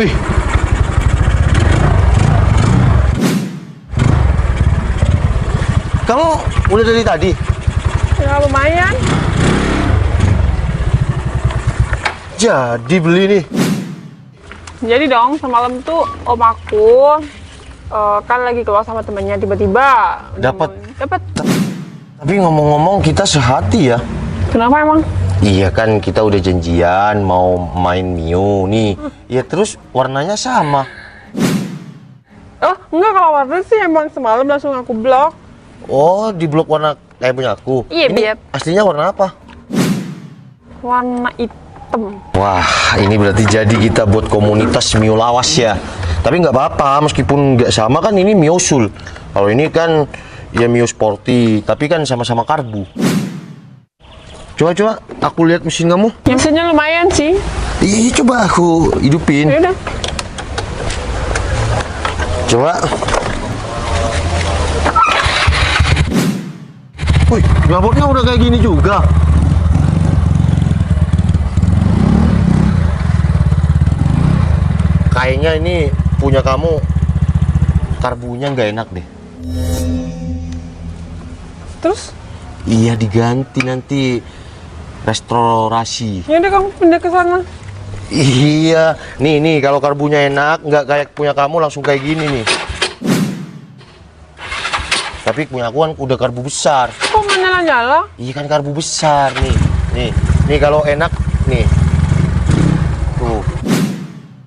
Wih. Kamu udah dari tadi? Ya lumayan. Jadi beli nih. Jadi dong semalam tuh om aku kan lagi keluar sama temennya, tiba-tiba Dapat. Dapat. Tapi ngomong-ngomong kita sehati ya. Kenapa emang? Iya kan kita udah janjian mau main Mio nih. Ya terus warnanya sama. Oh enggak, kalau warna sih emang semalam langsung aku blok. Oh di blok warna kayak punya aku. Iya, Ini Beb. aslinya warna apa? Warna hitam. Wah ini berarti jadi kita buat komunitas Mio lawas ya. Tapi nggak apa-apa meskipun nggak sama kan ini Mio Sul. Kalau ini kan ya Mio Sporty tapi kan sama-sama karbu. Coba aku lihat mesin kamu. Ya, mesinnya lumayan sih. Ih coba aku hidupin. Ya udah. Coba. Wih, knalpotnya udah kayak gini juga. Kayaknya ini punya kamu karbunya nggak enak deh. Terus? Iya diganti nanti restorasi. Ya udah kamu pindah ke sana. Iya, nih kalau karbunya enak nggak kayak punya kamu langsung kayak gini nih. Tapi punya aku kan udah karbu besar. Kok nggak nyala-nyala? Iya kan karbu besar nih kalau enak nih. Tuh.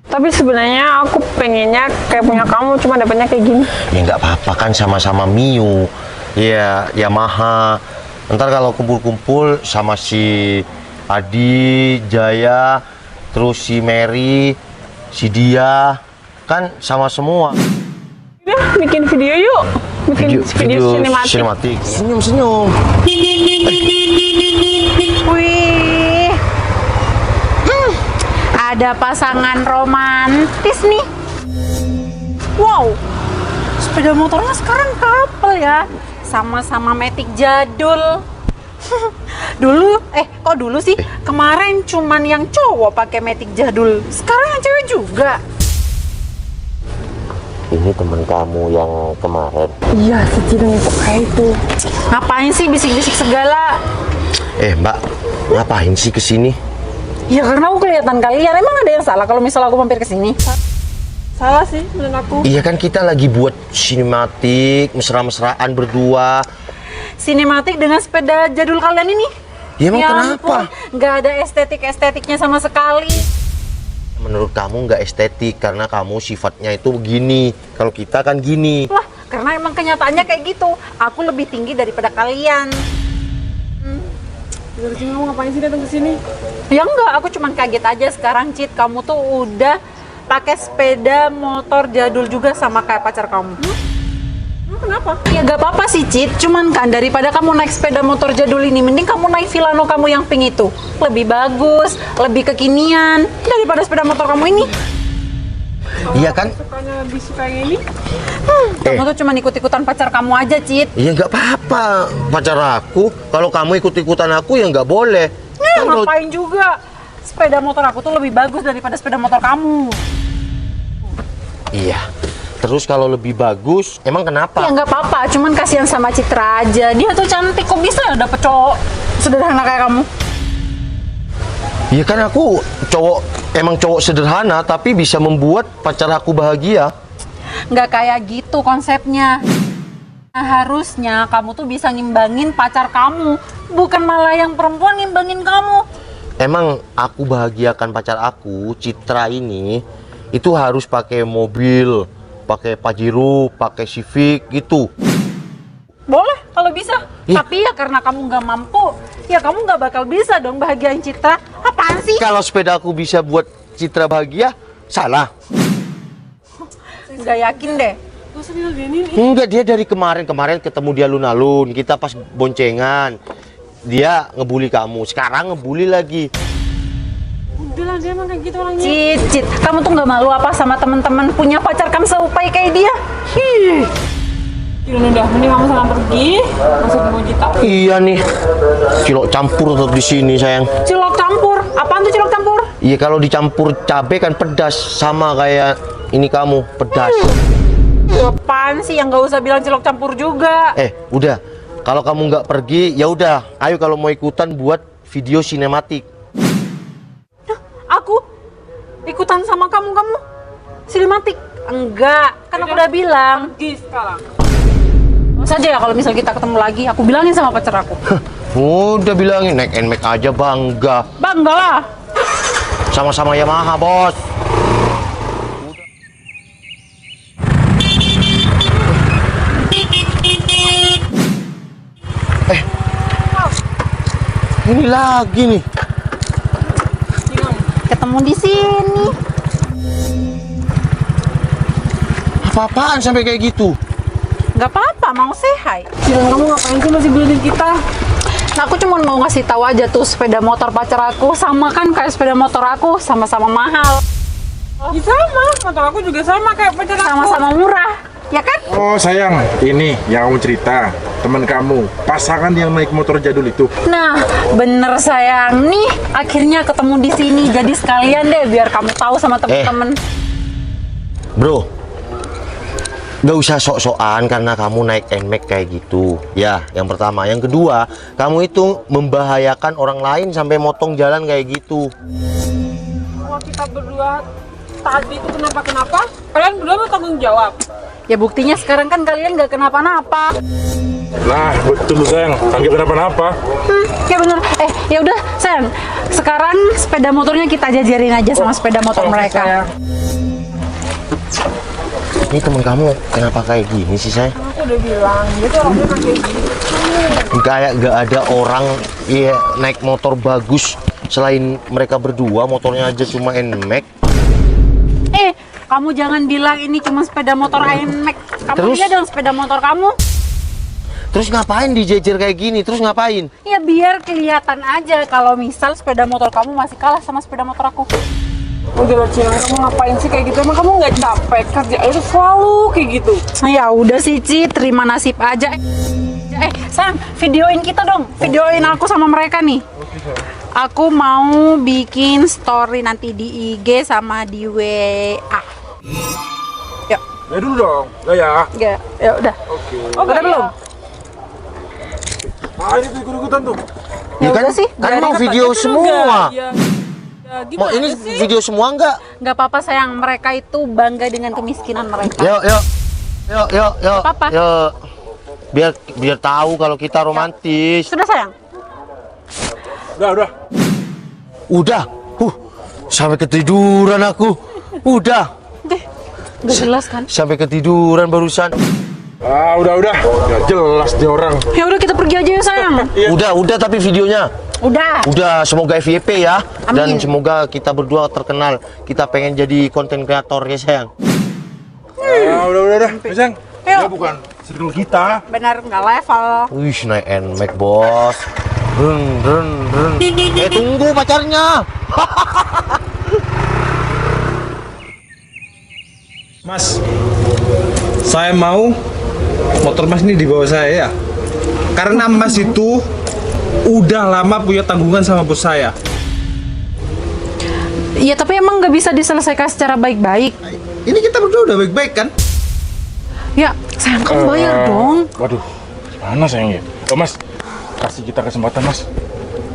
Tapi sebenarnya aku pengennya kayak punya kamu, cuma dapatnya kayak gini. Ya nggak apa-apa kan sama-sama Mio. Iya, Yamaha. Ntar kalau kumpul-kumpul sama si Adi, Jaya, terus si Mary, si Dia, kan sama semua. Udah, bikin video yuk. Bikin video sinematik. Senyum. Wih, ada pasangan romantis nih. Wow, sepeda motornya sekarang couple ya, sama-sama Matic jadul. Kok dulu sih? Kemarin cuman yang cowok pakai Matic jadul, sekarang yang cewek juga. Ini teman kamu yang kemarin. Iya, si Cideng itu kayak itu. Ngapain sih bisik-bisik segala? Mbak, ngapain sih kesini? Ya karena aku kelihatan kalian. Emang ada yang salah kalau misalnya aku mampir ke sini? Salah sih menurut aku. Iya kan kita lagi buat sinematik, mesra-mesraan berdua. Sinematik dengan sepeda jadul kalian ini? Ya emang kenapa? Nggak ada estetiknya sama sekali. Menurut kamu nggak estetik karena kamu sifatnya itu begini. Kalau kita kan gini. Wah, karena emang kenyataannya kayak gitu. Aku lebih tinggi daripada kalian. Dari sini kamu ngapain sih datang ke sini? Ya enggak, aku cuman kaget aja sekarang, Cid. Kamu tuh udah pakai sepeda motor jadul juga sama kayak pacar kamu. Kenapa? Ya gak apa-apa sih, Cid. Cuman kan daripada kamu naik sepeda motor jadul ini, mending kamu naik Villano kamu yang pink itu. Lebih bagus, lebih kekinian daripada sepeda motor kamu ini. Iya kan? Sukanya lebih suka yang ini? Kamu tuh cuman ikut-ikutan pacar kamu aja, Cid. Iya nggak apa-apa. Pacar aku, kalau kamu ikut-ikutan aku ya nggak boleh. Ya, ngapain juga? Sepeda motor aku tuh lebih bagus daripada sepeda motor kamu. Iya. Terus kalau lebih bagus, emang kenapa? Ya nggak apa-apa, cuman kasihan sama Citra aja. Dia tuh cantik, kok bisa ya dapet cowok sederhana kayak kamu? Iya kan aku emang cowok sederhana, tapi bisa membuat pacar aku bahagia. Nggak kayak gitu konsepnya. Nah, harusnya kamu tuh bisa ngimbangin pacar kamu, bukan malah yang perempuan ngimbangin kamu. Emang aku bahagiakan pacar aku, Citra ini, itu harus pakai mobil, pakai Pajero, pakai Civic gitu. Boleh kalau bisa. Ih. Tapi ya karena kamu nggak mampu, ya kamu nggak bakal bisa dong bahagiain Citra. Apaan sih? Kalau sepeda aku bisa buat Citra bahagia, salah. Nggak yakin deh. Gak usah diladenin. Enggak, dia dari kemarin ketemu dia alun-alun, kita pas boncengan. Dia ngebully kamu, sekarang ngebully lagi. Udah lah, dia emang kayak gitu orangnya. Cid, kamu tuh nggak malu apa sama teman-teman punya pacar kamu seupai kayak dia? Ih. Yaudah, udah, mending kamu sana pergi, masuk ke Mojita. Iya nih, cilok campur tetap di sini sayang. Cilok campur? Apaan tuh cilok campur? Iya, kalau dicampur cabe kan pedas, sama kayak ini kamu, pedas. Apaan sih yang nggak usah bilang cilok campur juga? Udah. Kalau kamu nggak pergi, ya udah. Ayo kalau mau ikutan buat video sinematik. Aku ikutan sama kamu sinematik? Enggak, kan aku udah bilang. Pergi sekarang. Saja ya kalau misal kita ketemu lagi, aku bilangin sama pacar aku. Udah bilangin naik NMAX aja bangga. Bangga lah. Sama-sama Yamaha, bos. Ini lagi nih. Ketemu di sini. Apa-apaan sampai kayak gitu? Nggak apa-apa, mau say hi. Silang, kamu ngapain sih masih beliin kita? Nah, aku cuma mau ngasih tahu aja tuh sepeda motor pacar aku sama kan kayak sepeda motor aku, sama-sama mahal, Ya sama, motor aku juga sama kayak pacar aku. sama-sama murah, ya kan? Oh sayang, ini yang kamu cerita, teman kamu, pasangan yang naik motor jadul itu. Nah, bener sayang. Nih, akhirnya ketemu di sini. Jadi sekalian deh biar kamu tahu sama temen-temen. Bro, nggak usah sok-sokan karena kamu naik NMAX kayak gitu. Ya, yang pertama. Yang kedua, kamu itu membahayakan orang lain sampai motong jalan kayak gitu. Kalau kita berdua tadi itu kenapa? Kalian berdua mau tanggung jawab. Ya buktinya sekarang kan kalian nggak kenapa-napa. Nah, betul sayang, tanggap kenapa-napa. Ya bener. Ya udah sayang. Sekarang sepeda motornya kita jajarin aja sama sepeda motor mereka. Ini temen kamu kenapa kayak gini sih, saya? Aku udah bilang, gitu orangnya kayak gitu. Kayak gak ada orang ya naik motor bagus selain mereka berdua, motornya aja cuma NMAX. Kamu jangan bilang ini cuma sepeda motor NMAX. Kamu Terus? lihat dong sepeda motor kamu. Terus ngapain dijejer kayak gini? Terus ngapain? Ya biar kelihatan aja kalau misal sepeda motor kamu masih kalah sama sepeda motor aku. Udah loh, Cilang, kamu ngapain sih kayak gitu? Emang kamu nggak capek? Kerja itu selalu kayak gitu. Ya udah sih Ci, terima nasib aja. Sayang, videoin kita dong. Videoin aku sama mereka nih. Aku mau bikin story nanti di IG sama di WA. Yuk. Ya dulu dong, ya. Ya udah. Oke. Udah belum? Ah ini tuh ikut-ikutan tuh. Ya kan, udah sih. kan biarin. mau video semua. Ya Mau gimana ini sih? video semua enggak? Nggak apa-apa sayang, mereka itu bangga dengan kemiskinan mereka. Yuk. Apa-apa? Yuk. Biar tahu kalau kita romantis. Sudah sayang? Udah. Udah. Sampai ketiduran aku. Udah. Deh, nggak jelas kan? Sampai ketiduran barusan. Ah udah. Gak jelas nih orang. Ya udah kita pergi aja ya sayang. Udah tapi videonya. Udah. Semoga FYP ya. Dan Amin. semoga kita berdua terkenal. Kita pengen jadi konten kreator ya, sayang. Ah udah. Sayang. Yuk. Ya bukan circle kita. Benar nggak level. Wih, naik NMAX, bos. Run. Tunggu pacarnya. Mas, saya mau motor Mas ini dibawa saya ya. Karena Mas itu udah lama punya tanggungan sama bos saya. Iya tapi emang nggak bisa diselesaikan secara baik-baik. Ini kita berdua udah baik-baik kan? Ya sayang kamu bayar dong. Waduh, gimana sayang ya? Oh Mas, kasih kita kesempatan Mas.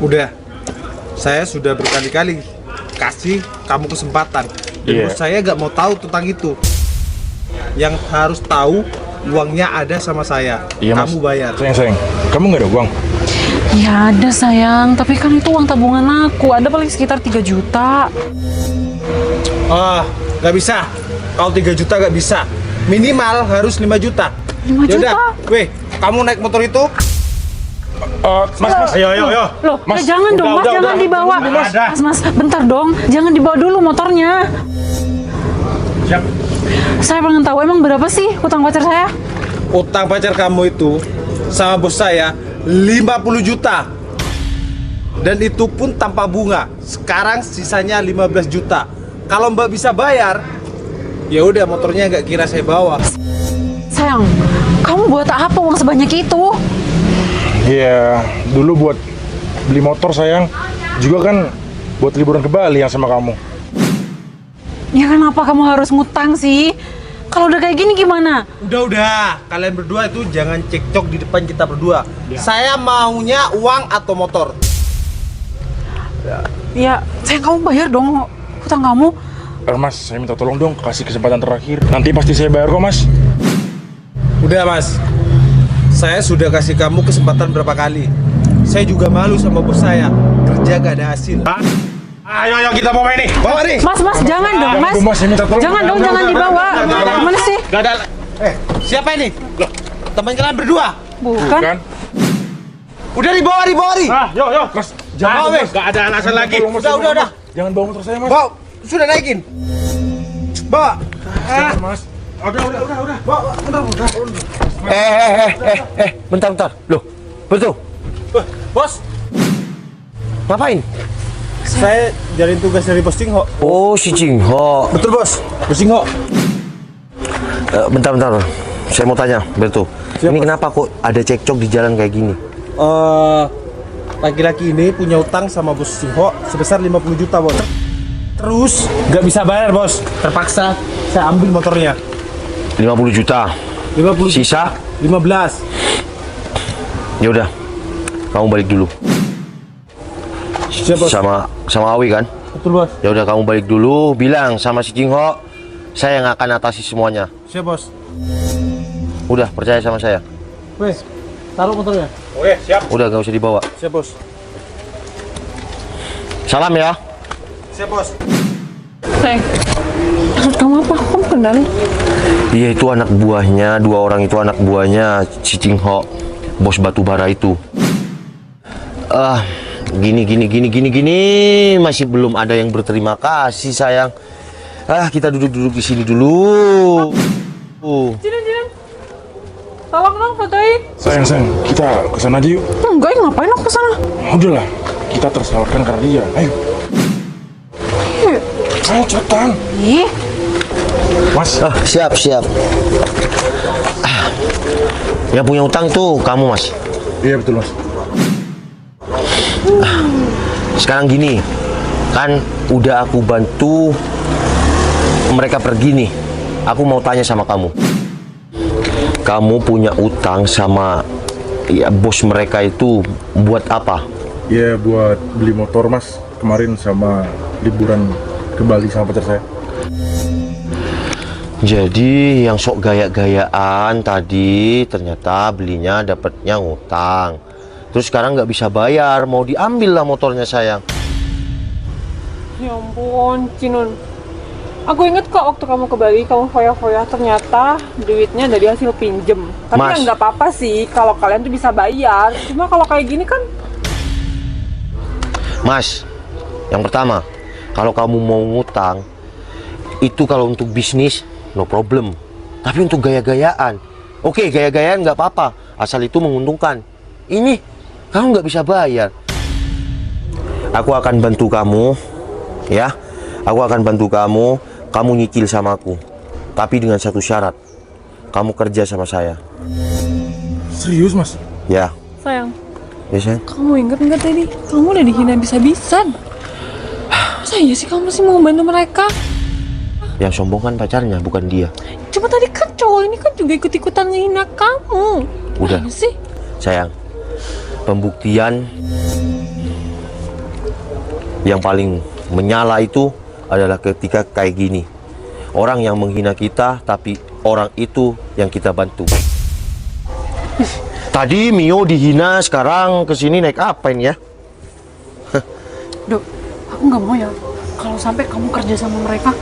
Udah. Saya sudah berkali-kali kasih kamu kesempatan. Dan Iya. bos saya nggak mau tahu tentang itu. Yang harus tahu uangnya ada sama saya. Iya Mas. Kamu bayar. Sayang, kamu nggak ada uang? Ya ada sayang, tapi kan itu uang tabungan aku. Ada paling sekitar 3 juta. Oh, nggak bisa. Kalau 3 juta nggak bisa. Minimal harus 5 juta. 5 juta? Yaudah, weh, kamu naik motor itu. Mas. Ayo. Loh, Mas, jangan dong, Mas, jangan dibawa. Mas, bentar dong. Jangan dibawa dulu motornya. Siap. Saya pengen tahu emang berapa sih utang pacar saya? Utang pacar kamu itu sama bos saya 50 juta. Dan itu pun tanpa bunga. Sekarang sisanya 15 juta. Kalau Mbak bisa bayar, ya udah motornya nggak kira saya bawa. Sayang, kamu buat apa uang sebanyak itu? Iya, dulu buat beli motor sayang. Juga kan buat liburan ke Bali yang sama kamu. Ya kenapa kamu harus ngutang sih? Kalau udah kayak gini gimana? Udah, kalian berdua itu jangan cekcok di depan kita berdua. Saya maunya uang atau motor. Ya, sayang kamu bayar dong hutang kamu. Mas, saya minta tolong dong, kasih kesempatan terakhir. Nanti pasti saya bayar kok, Mas. Udah mas, saya sudah kasih kamu kesempatan berapa kali. Saya juga malu sama bos saya, kerja gak ada hasil. Ayo kita mau main nih. Bawa nih. Mas, jangan dong, Mas. Mas, saya minta tolong. Jangan dong, jangan dibawa. Gimana sih? Gak ada. Siapa ini? Loh, teman kalian berdua? Bukan. Udah dibawa nih. Yo, Mas. Jangan, Mas. Gak ada alasan lagi. Tolong, Mas. Udah. Jangan bawa motor saya, Mas. Bawa, sudah naikin. Bawa. Jangan, Mas. Udah. Bawa, bentar. Bentar. Loh, betul. Bos, Ngapain? saya jalanin tugas dari Bos Cingho. Oh, si Jingho. Betul bos, Bos Cingho. Bentar. Saya mau tanya, Berto. Siap, Ini Bos. kenapa kok ada cekcok di jalan kayak gini? Laki-laki ini punya utang sama Bos Cingho sebesar 50 juta bos. Terus nggak bisa bayar bos, terpaksa saya ambil motornya. 50 juta. 50 Sisa? 15. Ya udah. Kamu balik dulu. Siap bos. Sama Awi kan? Betul bos. Ya udah kamu balik dulu, bilang sama si Jingho, saya yang akan atasi semuanya. Siap bos. Udah, percaya sama saya. Wes, taruh motornya. Oke, siap. Udah, nggak usah dibawa. Siap bos. Salam ya. Siap bos. Sayang, maksud kamu apa? Kamu kenal? Iya, itu anak buahnya, 2 orang itu anak buahnya si Jingho, bos batubara itu. Gini, masih belum ada yang berterima kasih sayang. Kita duduk di sini dulu. Jinan. Tolong dong fotoin. Sayang, kita kesana aja yuk. Enggak, ngapain aku kesana? Udahlah, kita tersalurkan karena dia. Ayo. Ayo cepetan. Ih, Mas, Siap. Yang punya utang itu kamu, Mas. iya betul Mas. Sekarang gini, kan udah aku bantu mereka pergi nih. Aku mau tanya sama kamu. Kamu punya utang sama bos mereka itu buat apa? Iya buat beli motor Mas. Kemarin sama liburan ke Bali sama pacar saya. Jadi yang sok gaya-gayaan tadi ternyata belinya dapatnya ngutang. Terus sekarang nggak bisa bayar, mau diambil lah motornya sayang. Ya ampun, Cinun. Aku inget kok waktu kamu ke Bali, kamu foya-foya, ternyata duitnya dari hasil pinjem. Tapi Mas. ya nggak apa-apa sih kalau kalian tuh bisa bayar. Cuma kalau kayak gini kan, Mas, yang pertama, kalau kamu mau ngutang, itu kalau untuk bisnis, no problem. Tapi untuk gaya-gayaan, oke, gaya-gayaan nggak apa-apa, asal itu menguntungkan. Ini, kamu nggak bisa bayar. Aku akan bantu kamu, ya. Aku akan bantu kamu nyicil sama aku. Tapi dengan satu syarat, kamu kerja sama saya. Serius Mas? Ya, sayang, ya sayang. kamu inget nggak tadi? Kamu udah dihina bisa-bisan. Masa iya sih kamu masih mau bantu mereka? Yang sombong kan pacarnya, bukan dia. Cuma tadi kan cowok ini kan juga ikut-ikutan ngehina kamu. Udah. Gimana sih? Sayang, pembuktian yang paling menyala itu adalah ketika kayak gini. Orang yang menghina kita, tapi orang itu yang kita bantu. Tadi Mio dihina, sekarang kesini naik apa ini ya? Dok, aku nggak mau ya. Kalau sampai kamu kerja sama mereka,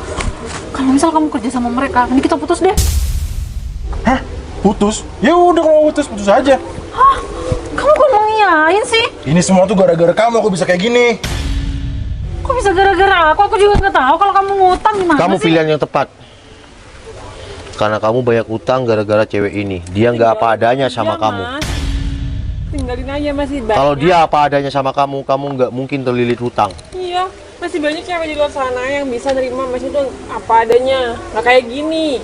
kalau misal kamu kerja sama mereka, nanti kita putus deh. Hah? Putus? Ya udah kalau putus aja. Hah? Kamu kok mau ngiyain sih? Ini semua tuh gara-gara kamu aku bisa kayak gini. Kok bisa gara-gara aku? Aku juga nggak tahu kalau kamu ngutang gimana Kamu sih? pilihan yang tepat. Karena kamu banyak utang gara-gara cewek ini. Dia nggak apa adanya sama Iya, kamu. Mas. Tinggalin aja, masih banyak. Kalau dia apa adanya sama kamu nggak mungkin terlilit hutang. Iya, masih banyak cewek di luar sana yang bisa nerima Mas itu apa adanya. Nggak kayak gini.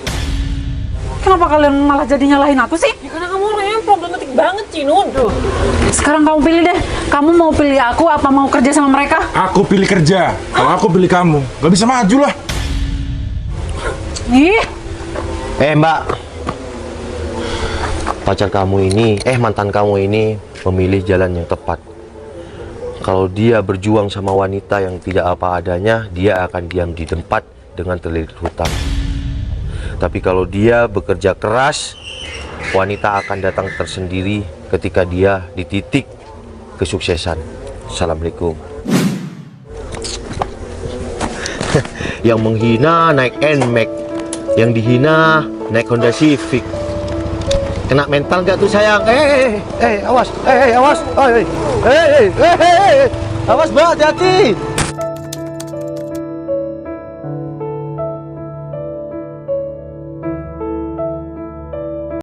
Kenapa kalian malah jadi nyalahin aku sih? Ya karena kamu orang yang problematik banget, Cinun. Sekarang kamu pilih deh. Kamu mau pilih aku apa mau kerja sama mereka? Aku pilih kerja. Kalau aku pilih kamu, nggak bisa maju lah. Ih, Mbak, pacar kamu ini, mantan kamu ini memilih jalan yang tepat. Kalau dia berjuang sama wanita yang tidak apa adanya, dia akan diam di tempat dengan terlilit hutang. Tapi kalau dia bekerja keras, wanita akan datang tersendiri ketika dia di titik kesuksesan. Assalamualaikum. Yang menghina naik NMAX, yang dihina naik Honda Civic. Kena mental gak tuh sayang? Awas, awas, awas, Mbak, hati-hati.